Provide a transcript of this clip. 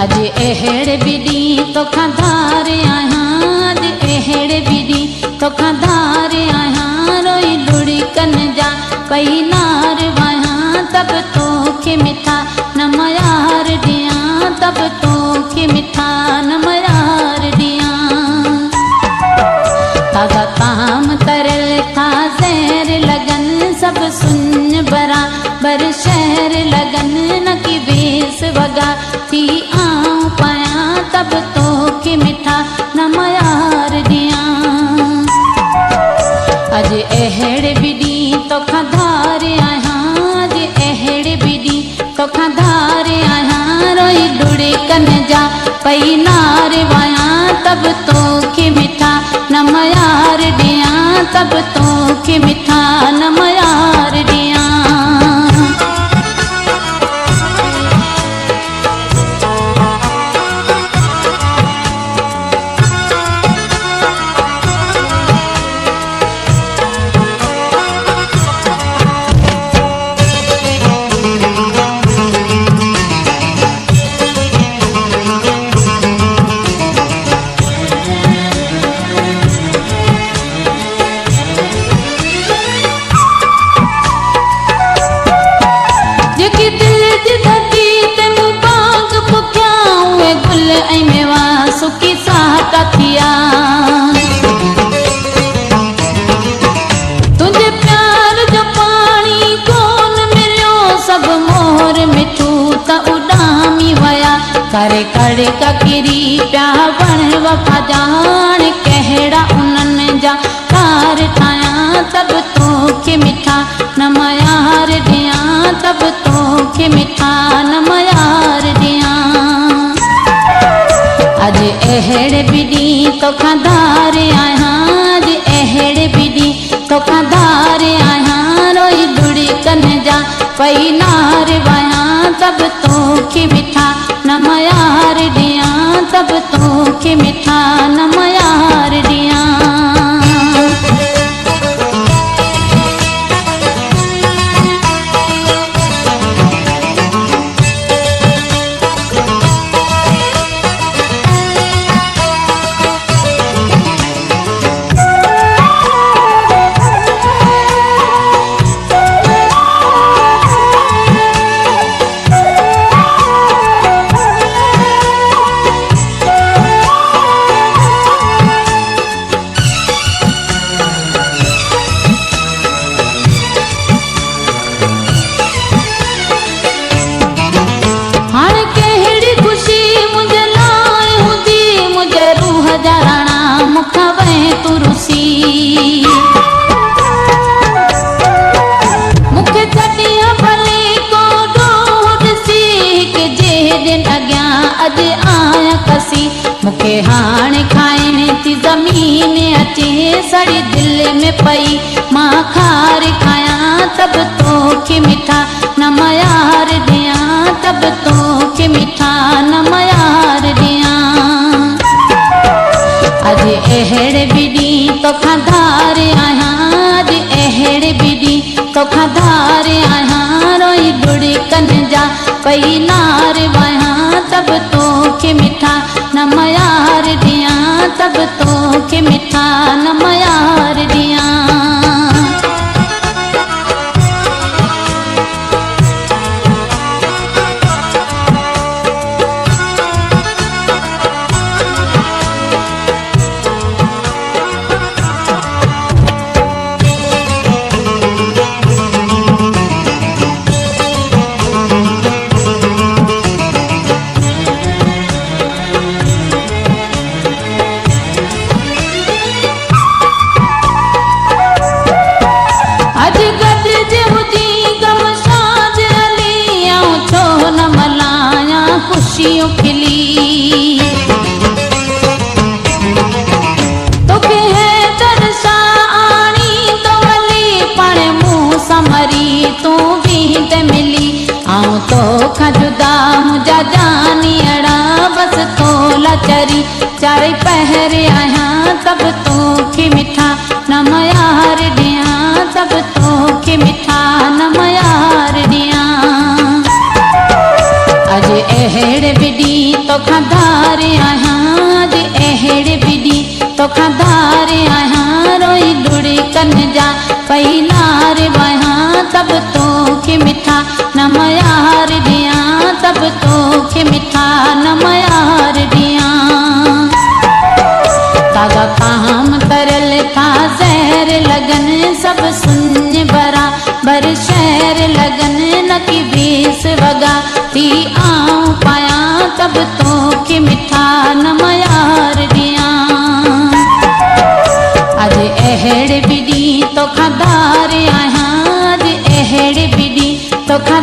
अज एहड़े बिडी तो खाधार आया, अज एहड़े बिडी तो खाधार आया, रोई लुड़ी कन जा पई नार वाया, तब तो के मिठा न मयार दिया, तब तो के मिठा न मयार दिया। तागा ताम तरल था जहर लगन, सब सुन बराबर शहर लगन, न की बेस वगा थी आऊं पाया, तब तो के मिठा न मयार दिया। अज एहड़े बिडी तो खाधार आया, अज एहड़े बिडी तो खाधार आया, रोई लुड़ी कन जा पई नार वाया, तब तो के मिठा न मयार दिया, तब तो के मिठा न मयार दिया। सुखी साहका थिया तुझे प्यार जो पानी कोन मिलियो, सब मोर मिठू त उडामी वया, करे करे का किरी प्या बण वफा जान, कहड़ा उन्हनि जा कार ठाया, तब तो के मिठा न मयार दिया, तब तो के मिठा न मयार दिया। अज एहड़े बिडी तो खाधार आया, अज एहड़े बिडी तो खाधार आया, रोई लुड़ी कन जा पई नार वाया, तब तो के मिठा न मयार दिया, तब तो के मिठा न मयार दिया। अज आया कसी मुखे हाणे खाइण थी ज़मीन अचे, सड़ी दिल में पई मां खार खाया, तब तो के मिठा न मयार दिया, तब तो के मिठा न मयार दिया। अज एहड़े बिडी तो खाधार आया, अज एहड़े बिडी तो खाधार आया, रोई लुड़ी कन जा पई नार वाया, तब तो के मिठा न मयार दिया, तब तो के मिठा न मयार दिया। खुशियों खिली तोखे है दरसा आनी तो वली, पण मुँह समरी तू भी ते मिली, आऊं तो खा जुदा मुझा जानी अड़ा, बस तोला चरी चारे पहर आया, तब तो के मिठा न मयार दिया, तब तो के मिठा न मयार दिया। अज एहड़े बिडी तोखां धारे आहियां जे अहिड़े बिदी तोखां धारे आहियां रोई दुड़ी कन जा पई नार वहां तब तोखे मिठा न मयार दियां तब तोखे मिठा न मयार दियां तागा काम तरल था जहर लगन सब सुन बरा बर शहर लगन न की बीस वगा ती आऊं पाया तब तोखे मिठा न मयार दियां अज अहिड़े बिदी तोखां धारे आहियां अज अहिड़े बिदी तोखां